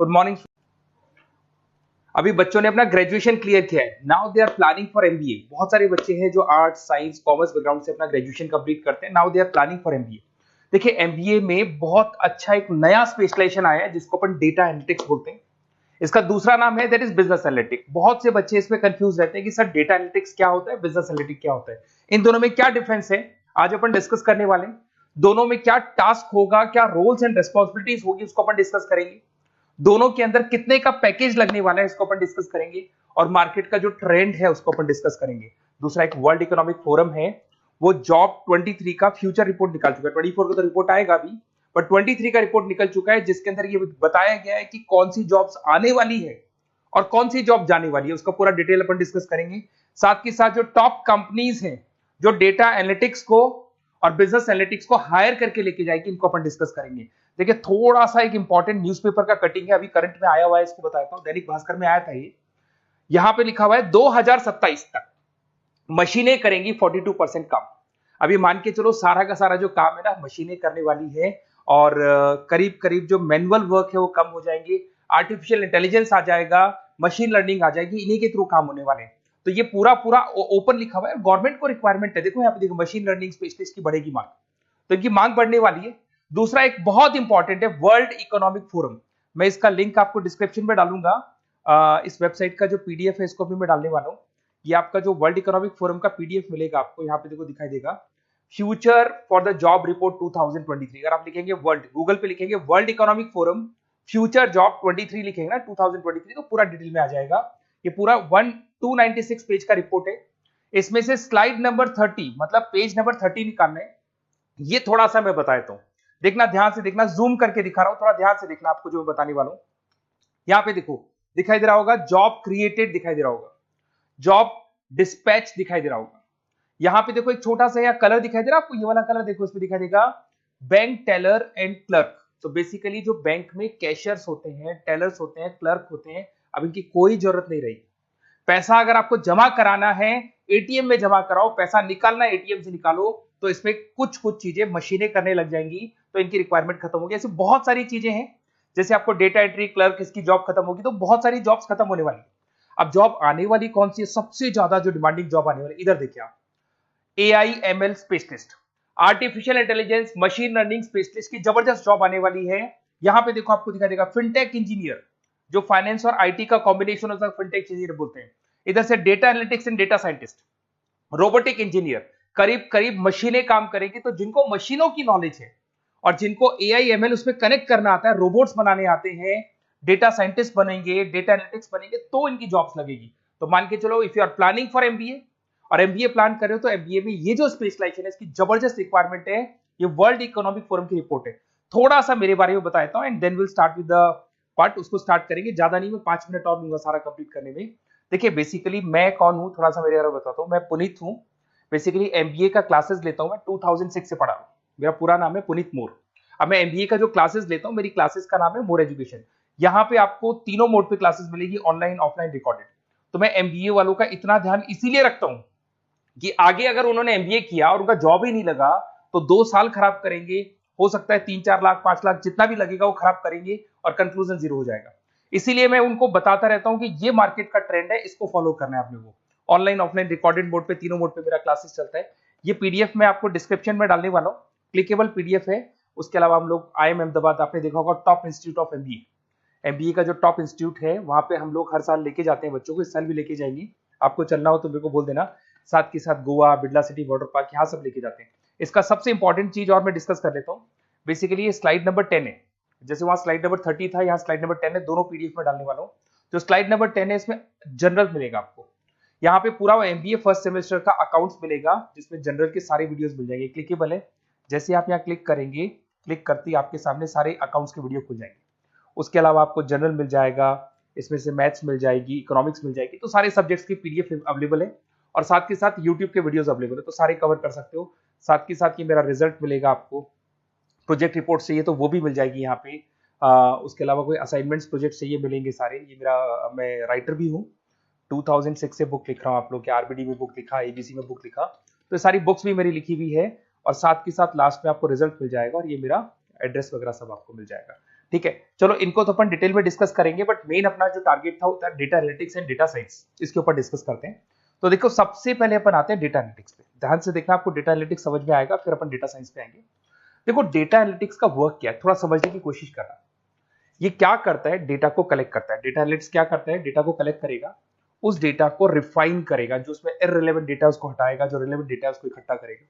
Good morning. अभी बच्चों ने अपना ग्रेजुएशन क्लियर किया है, now they are planning for MBA. बहुत सारे बच्चे हैं जो आर्ट्स, साइंस, कॉमर्स बैकग्राउंड से अपना ग्रेजुएशन कंप्लीट करते हैं, now they are planning for MBA. देखिए एमबीए में बहुत अच्छा एक नया स्पेशलाइजेशन आया है जिसको अपन डेटा एनालिटिक्स बोलते हैं। इसका दूसरा नाम है दैट इज बिजनेस एनालिटिक्स। बहुत से बच्चे इसमें कंफ्यूज रहते हैं कि सर डेटा एनालिटिक्स क्या होता है, बिजनेस एनालिटिक्स क्या होता है, इन दोनों में क्या डिफरेंस है, आज अपन डिस्कस करने वाले हैं। दोनों में क्या टास्क होगा, क्या रोल्स एंड रिस्पॉन्सिबिलिटीज होगी, उसको अपन डिस्कस करेंगे। दोनों के अंदर कितने का पैकेज लगने वाला है इसको अपन डिस्कस करेंगे, और मार्केट का जो ट्रेंड है उसको अपन डिस्कस करेंगे। दूसरा एक वर्ल्ड इकोनॉमिक फोरम है, वो जॉब 23 का फ्यूचर रिपोर्ट निकाल चुका है। 24 का तो रिपोर्ट आएगा अभी, पर 23 का रिपोर्ट निकल चुका है जिसके अंदर ये बताया गया है कि कौन सी जॉब्स आने वाली है और कौन सी जॉब जाने वाली है, उसका पूरा डिटेल अपन डिस्कस करेंगे। साथ के साथ जो टॉप कंपनीज हैं जो डेटा एनालिटिक्स को और बिजनेस एनालिटिक्स को हायर करके लेके जाएगी, इनको अपन डिस्कस करेंगे। देखिए थोड़ा सा एक इंपॉर्टेंट न्यूज़पेपर का कटिंग है, अभी करंट में आया हुआ है, इसको बताता हूं। दैनिक भास्कर में आया था ये, यहां पे लिखा हुआ है 2027 तक मशीनें करेंगी 42% काम। अभी मान के चलो सारा का सारा जो काम है ना मशीनें करने वाली है, और करीब करीब जो मैनुअल वर्क है वो कम हो जाएंगे, आर्टिफिशियल इंटेलिजेंस आ जाएगा, मशीन लर्निंग आ जाएगी, इन्हीं के थ्रू काम होने वाले हैं। तो ये पूरा पूरा ओपन लिखा हुआ है, गवर्नमेंट को रिक्वायरमेंट है। देखो यहाँ पे देखो, मशीन लर्निंग स्पेशलिस्ट की बढ़ेगी मांग, तो इनकी मांग बढ़ने वाली है। दूसरा एक बहुत इंपॉर्टेंट है वर्ल्ड इकोनॉमिक फोरम, मैं इसका लिंक आपको डिस्क्रिप्शन में डालूंगा। इस वेबसाइट का जो पीडीएफ है इसको भी मैं डालने वाला हूँ। ये आपका जो वर्ल्ड इकोनॉमिक फोरम का पीडीएफ मिलेगा आपको, यहाँ पे देखो दिखाई देगा, future for the job report 2023। अगर आप लिखेंगे वर्ल्ड, गूगल पे लिखेंगे world Economic forum future job 23 लिखेंगे ना 2023, तो पूरा डिटेल में आ जाएगा। ये पूरा 296 पेज का रिपोर्ट है। इसमें से स्लाइड नंबर 30 मतलब पेज नंबर 30 निकालना है। ये थोड़ा सा मैं बताता हूं, देखना ध्यान से, देखना जूम करके दिखा रहा हूं, थोड़ा ध्यान से देखना आपको जो मैं बताने वाला हूं। यहां पे देखो दिखाई दे रहा होगा जॉब क्रिएटेड, दिखाई दे रहा होगा जॉब डिस्पैच, दिखाई दे रहा होगा। यहां पे देखो एक छोटा सा यहाँ कलर दिखाई दे रहा है आपको, ये वाला कलर देखो, इसमें दिखाई देगा बैंक टेलर एंड क्लर्क। तो बेसिकली जो बैंक में कैशियर्स होते हैं, टेलर्स होते हैं, क्लर्क होते हैं, अब इनकी कोई जरूरत नहीं रही। पैसा अगर आपको जमा कराना है एटीएम में जमा कराओ, पैसा निकालना है एटीएम से निकालो, तो इसमें कुछ कुछ चीजें मशीनें करने लग जाएंगी, तो इनकी रिक्वायरमेंट खत्म होगी। ऐसे बहुत सारी चीजें हैं, जैसे आपको डेटा एंट्री क्लर्क, इसकी जॉब खत्म होगी, तो बहुत सारी जॉब्स खत्म होने वाली। अब जॉब आने वाली कौन सी है, सबसे ज्यादा जो डिमांडिंग जॉब आने वाली, इधर देखिए आप, AI/ML specialist, artificial intelligence machine learning specialist की जबरदस्त जॉब आने वाली है। यहां पे देखो आपको दिखाई देगा फिनटेक इंजीनियर, जो फाइनेंस और आईटी का कॉम्बिनेशन होता है, फिनटेक इंजीनियर बोलते हैं। इधर से data analytics and data scientist, robotic engineer, करीब करीब मशीनें काम करेगी। तो जिनको मशीनों की नॉलेज है और जिनको AI/ML उसमें कनेक्ट करना आता है, रोबोट्स बनाने आते हैं, डेटा साइंटिस्ट बनेंगे, डेटा एनालिटिक्स बनेंगे, तो इनकी जॉब्स लगेगी। तो मान के चलो if you are planning for MBA और एमबीए प्लान कर रहे हो, तो एमबीए में ये जो स्पेशलाइजेशन है इसकी जबरदस्त रिक्वायरमेंट है। ये वर्ल्ड इकोनॉमिक फोरम की रिपोर्ट है। थोड़ा सा मेरे बारे में बताता हूं and then will start with the part. उसको स्टार्ट करेंगे, ज्यादा नहीं, मैं 5 मिनट और लूंगा सारा कंप्लीट करने में। देखिए बेसिकली मैं कौन हूं, थोड़ा सा मेरे बारे में बताता हूं। मैं पुनीत हूं, बेसिकली एमबीए का क्लासेस लेता हूं, मैं 2006 से पढ़ा हूं। मेरा पूरा नाम है पुनीत मोर। अब मैं एमबीए का जो क्लासेस लेता हूं, मेरी क्लासेस का नाम है मोर एजुकेशन। यहाँ पे आपको तीनों मोड पे क्लासेस मिलेगी, ऑनलाइन, ऑफलाइन, रिकॉर्डेड। तो मैं एमबीए वालों का इतना ध्यान इसीलिए रखता हूं कि आगे अगर उन्होंने एमबीए किया और उनका जॉब ही नहीं लगा, तो 2 साल खराब करेंगे, हो सकता है 3-4 लाख 5 लाख जितना भी लगेगा वो खराब करेंगे और कंक्लूजन जीरो हो जाएगा। इसीलिए मैं उनको बताता रहता हूं कि ये मार्केट का ट्रेंड है, इसको फॉलो करना है आपने। वो ऑनलाइन, ऑफलाइन, रिकॉर्डेड मोड पे, तीनों मोड पे मेरा क्लासेस चलता है। ये पीडीएफ मैं आपको डिस्क्रिप्शन में डालने वाला हूँ, क्लिकेबल पीडीएफ है। उसके अलावा हम लोग IIM अहमदाबाद, आपने देखा होगा top institute of MBA, MBA का जो टॉप इंस्टीट्यूट है, वहां पे हम लोग हर साल लेके जाते हैं बच्चों को। इस साल भी लेके जाएंगे, आपको चलना हो तो मेरे को बोल देना। साथ के साथ Goa, Birla city water park, यहाँ सब लेके जाते हैं। इसका सबसे इंपॉर्टेंट चीज और मैं डिस्कस कर लेता हूँ। बेसिकली ये स्लाइड नंबर 10 है, जैसे वहां स्लाइड नंबर 30 था, यहाँ स्लाइड नंबर 10 है, दोनों पीडीएफ में डालने वाला हूँ। जो स्लाइड नंबर 10 है इसमें जनरल मिलेगा आपको। यहाँ पे पूरा एमबीए फर्स्ट सेमेस्टर का अकाउंट्स मिलेगा, जिसमें जनरल के सारे वीडियोस मिल जाएंगे, क्लिकेबल है। जैसे आप यहाँ क्लिक करेंगे, क्लिक करते ही आपके सामने सारे अकाउंट्स के वीडियो खुल जाएंगे। उसके अलावा आपको जनरल मिल जाएगा, इसमें से मैथ्स मिल जाएगी, इकोनॉमिक्स मिल जाएगी, तो सारे सब्जेक्ट्स की पीडीएफ अवेलेबल है। और साथ के साथ यूट्यूब के वीडियोस अवेलेबल है, तो सारे कवर कर सकते हो। साथ के साथ ये मेरा रिजल्ट मिलेगा आपको, प्रोजेक्ट रिपोर्ट चाहिए तो वो भी मिल जाएगी यहाँ पे। उसके अलावा कोई असाइनमेंट्स, प्रोजेक्ट चाहिए, मिलेंगे सारे। ये मेरा, मैं राइटर भी हूँ, 2006 से बुक लिख रहा हूँ। आप लोग के आरबीडी में बुक लिखा, एबीसी में बुक लिखा, तो सारी बुक्स भी मेरी लिखी हुई है। और साथ के साथ लास्ट में आपको रिजल्ट मिल जाएगा, और ये मेरा एड्रेस वगैरह सब आपको मिल जाएगा। ठीक है, चलो इनको तो अपन डिटेल में डिस्कस करेंगे, बट मेन अपना जो टारगेट था होता है data analytics and data science, इसके ऊपर डिस्कस करते हैं। तो देखो सबसे पहले अपन आते हैं डेटा एनालिटिक्स पे। ध्यान से देखना, आपको डेटा एनालिटिक्स समझ में आएगा, फिर अपन डेटा साइंस पे आएंगे। देखो डेटा एनालिटिक्स का वर्क क्या है, थोड़ा समझने की कोशिश करना। ये क्या करता है, डेटा को कलेक्ट करता है। डेटा एनालिटिक्स क्या करता है, डेटा को कलेक्ट करेगा, उस डेटा को रिफाइन करेगा, जो उसमें इररिलेवेंट डेटा है उसको हटाएगा, जो रिलेवेंट डेटा है उसको इकट्ठा करेगा।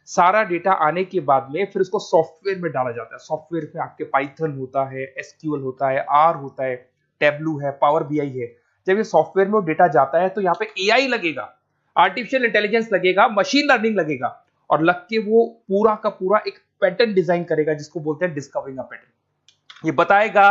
सारा डेटा आने के बाद में फिर उसको सॉफ्टवेयर में डाला जाता है। सॉफ्टवेयर में आपके पाइथन होता है, एसक्यूएल होता है, आर होता है, टेब्लू है, पावर बीआई है। जब ये सॉफ्टवेयर में वो डेटा जाता है तो यहाँ पे एआई लगेगा, आर्टिफिशियल इंटेलिजेंस लगेगा, मशीन लर्निंग लगेगा, और लग के वो पूरा का पूरा एक पैटर्न डिजाइन करेगा, जिसको बोलते हैं डिस्कवरिंग अ पैटर्न। ये बताएगा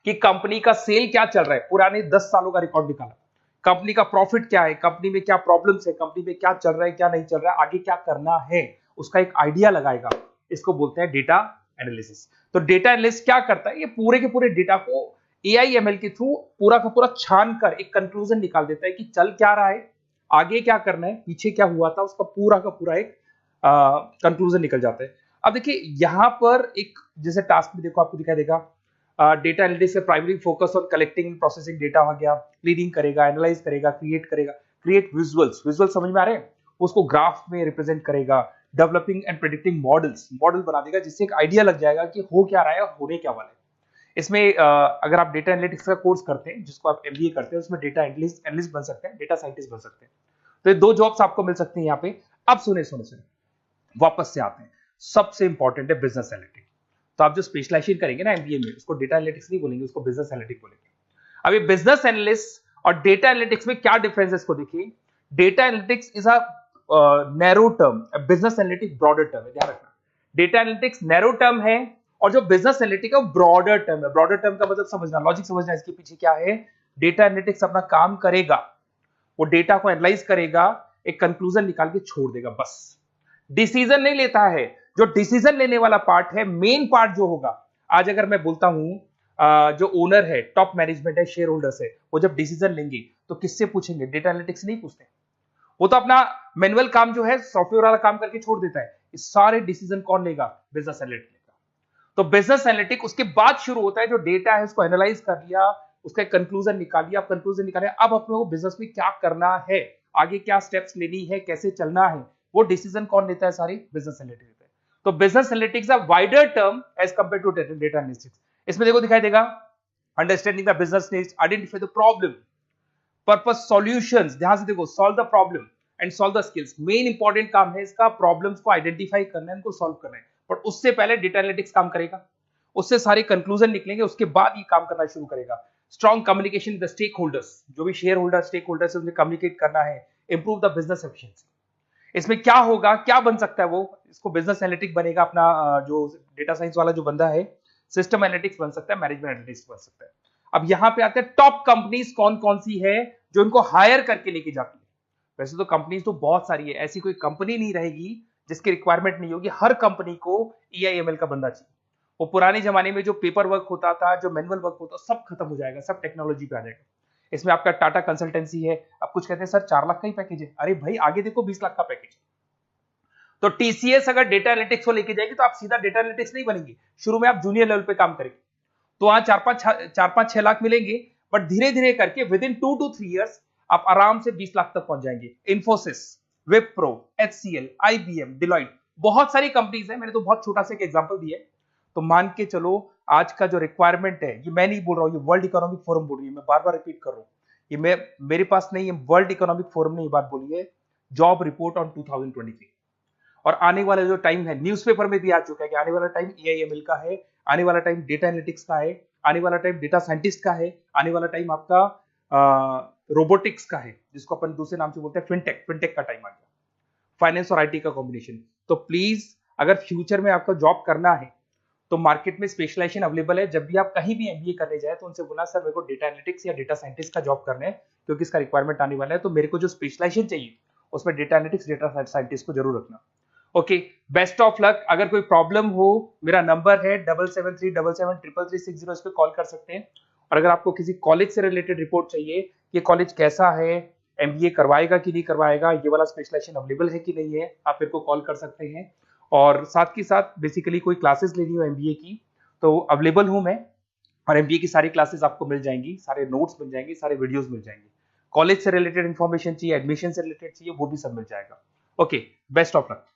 कि कंपनी का सेल क्या चल रहा है, पुराने 10 सालों का रिकॉर्ड निकाला, कंपनी का प्रॉफिट क्या है, कंपनी में क्या प्रॉब्लम्स है, कंपनी में क्या चल रहा है क्या नहीं चल रहा है, आगे क्या करना है, उसका एक आइडिया लगाएगा। इसको बोलते हैं डेटा एनालिसिस। तो डेटा एनालिस्ट क्या करता है, ये पूरे के पूरे डेटा को एआई एमएल के थ्रू पूरा का पूरा छान कर एक कंक्लूजन निकाल देता है कि चल क्या रहा है, आगे क्या करना है, पीछे क्या हुआ था, उसका पूरा का पूरा एक कंक्लूजन निकल जाता है। अब देखिए यहां पर एक जैसे टास्क में देखो आपको दिखाई देगा, डेटा एनालिटिक्स से primary focus on collecting and processing data हो गया, क्लीनिंग करेगा, एनालाइज करेगा, क्रिएट करेगा, क्रिएट विजुअल्स, विजुअल समझ में आ रहे हैं, उसको ग्राफ में रिप्रेजेंट करेगा, developing and predicting models, model बना देगा जिससे एक आइडिया लग जाएगा कि हो क्या रहा है और होने क्या वाला है। इसमें अगर आप डेटा एनालिटिक्स का कोर्स करते हैं, जिसको आप एमबीए करते हैं, उसमें डेटा एनालिस्ट बन सकते हैं, डेटा साइंटिस्ट बन सकते हैं। तो ये 2 जॉब्स आपको मिल सकती हैं यहाँ पे। अब सुने सुने सुने वापस से आते हैं, सबसे इंपॉर्टेंट है बिजनेस एनालिटिक्स। तो आप जो स्पेशलाइजेशन करेंगे ना एमबीए में, उसको डेटा एनालिटिक्स नहीं बोलेंगे, उसको बिजनेस एनालिटिक्स बोलेंगे। अब ये बिजनेस एनालिस्ट और डेटा एनालिटिक्स में क्या डिफरेंस है इसको देखिए। Data analytics is a narrow term, business analytics broader term है, ध्यान रखना। डेटा एनालिटिक्स नैरो टर्म है और जो बिजनेस एनालिटिक्स है ब्रॉडर टर्म है। ब्रॉडर टर्म का मतलब समझना, लॉजिक समझना, इसके पीछे क्या है। डेटा एनालिटिक्स अपना काम करेगा, वो डेटा को एनालाइज करेगा, एक कंक्लूजन निकाल के छोड़ देगा, बस। डिसीजन नहीं लेता है। जो डिसीजन लेने वाला पार्ट है, मेन पार्ट जो होगा, आज अगर मैं बोलता हूं जो ओनर है, टॉप मैनेजमेंट है, शेयर होल्डर्स है, वो जब डिसीजन लेंगे तो किससे पूछेंगे, डेटा एनालिटिक्स नहीं पूछते। वो तो अपना मैनुअल काम जो है, सॉफ्टवेयर वाला काम करके छोड़ देता है। इस सारे डिसीजन कौन लेगा, बिजनेस एनालिटिक्स लेगा। तो बिजनेस एनालिटिक्स उसके बाद शुरू होता है, जो डेटा है उसको एनालाइज कर लिया, उसका कंक्लूजन निकाल लिया, कंक्लूजन निकाले, अब अपने को बिजनेस में क्या करना है, आगे क्या स्टेप्स लेनी है, कैसे चलना है, वो डिसीजन कौन लेता है, सारी बिजनेस एनालिटिक्स लेता है। तो business analytics a wider term as compare to data analytics. इसमें देखो दिखाई देगा, understanding the business needs, identify the problem, purpose, solutions, ध्यान से देखो, solve the problem and solve the skills. Main important काम है इसका, प्रॉब्लम्स को आइडेंटिफाई करना है, उनको सॉल्व करना है। पर उससे पहले डेटा एनालिटिक्स काम करेगा, उससे सारे कंक्लूजन निकलेंगे, उसके बाद ये काम करना शुरू करेगा। Strong communication with stakeholders, जो भी शेयर होल्डर स्टेक होल्डर से उन्हें कम्युनिकेट करना है, इंप्रूव द बिजनेस एफिशिएंसी। इसमें क्या होगा, क्या बन सकता है वो, इसको बिजनेस एनालिटिक्स बनेगा अपना, जो डेटा साइंस वाला जो बंदा है, सिस्टम एनालिटिक्स बन सकता है, मैनेजमेंट एनालिटिक्स बन सकता है। अब यहां पे आते हैं टॉप कंपनीज कौन कौन सी है जो इनको हायर करके लेके जाती है। वैसे तो कंपनीज तो बहुत सारी है, ऐसी कोई कंपनी नहीं रहेगी जिसकी रिक्वायरमेंट नहीं होगी। हर कंपनी को ईआईएमएल का बंदा चाहिए। वो पुराने जमाने में जो पेपर वर्क होता था, जो मैनुअल वर्क होता था, सब खत्म हो जाएगा, सब टेक्नोलॉजी पे आ जाएगा। इसमें आपका टाटा कंसल्टेंसी है। अब कुछ कहते हैं सर 4 लाख का ही पैकेज है, अरे भाई आगे देखो 20 लाख का पैकेज। तो टीसीएस अगर डेटा एनालिटिक्स को लेके जाएगी तो आप सीधा डेटा एनालिटिक्स नहीं बनेंगे, शुरू में आप जूनियर लेवल पे काम करेंगे, तो वहां 4-5-6 लाख मिलेंगे, बट धीरे धीरे करके विद इन 2 to 3 years आप आराम से 20 लाख तक पहुंच जाएंगे। Infosys, Wipro, HCL, IBM, Deloitte, बहुत सारी कंपनीज है, मैंने तो बहुत छोटा सा एक एग्जांपल दिया है। तो मान के चलो आज का जो रिक्वायरमेंट है, ये मैं नहीं बोल रहा हूं, ये वर्ल्ड इकोनॉमिक फोरम बोल रही है, मैं बार बार रिपीट कर रहा हूं, ये मेरे पास नहीं है, वर्ल्ड इकोनॉमिक फोरम ने ये बात बोली है, जॉब रिपोर्ट ऑन 2023। और आने वाला जो टाइम है, न्यूज़पेपर में भी आ चुका है कि आने वाला टाइम एआईएमएल का है, आने वाला टाइम डेटा एनालिटिक्स का है, आने वाला टाइम डेटा साइंटिस्ट का है, आने वाला टाइम आपका रोबोटिक्स का है, जिसको अपन दूसरे नाम से बोलते हैं फिनटेक। फिनटेक का टाइम आ गया, फाइनेंस और आईटी का कॉम्बिनेशन। तो प्लीज अगर फ्यूचर में आपको जॉब करना है तो मार्केट में स्पेशलाइजेशन अवेलेबल है। जब भी आप कहीं भी एमबीए करने जाए तो उनसे बोला सर मेरे को डेटा एनालिटिक्स या डेटा साइंटिस्ट का जॉब करना है, क्योंकि इसका रिक्वायरमेंट आने वाला है, तो मेरे को जो स्पेशलाइजेशन चाहिए उसमें डेटा एनालिटिक्स, डेटा साइंटिस्ट को जरूर रखना। Okay, best of luck. अगर कोई प्रॉब्लम हो, मेरा नंबर है 7737733360, इस पे कॉल कर सकते हैं। और अगर आपको किसी कॉलेज से रिलेटेड रिपोर्ट चाहिए, ये कॉलेज कैसा है, एमबीए करवाएगा कि नहीं करवाएगा, ये वाला स्पेशलाइजेशन अवेलेबल है कि नहीं है, आप मेरे को कॉल कर सकते हैं। और साथ ही साथ बेसिकली कोई क्लासेस लेनी हो एमबीए की तो अवेलेबल हूं मैं, और एमबीए की सारी क्लासेस आपको मिल जाएंगी, सारे नोट्स मिल जाएंगे, सारे वीडियोस मिल जाएंगे। कॉलेज से रिलेटेड इन्फॉर्मेशन चाहिए, एडमिशन से रिलेटेड चाहिए, वो भी सब मिल जाएगा। Okay, best of luck.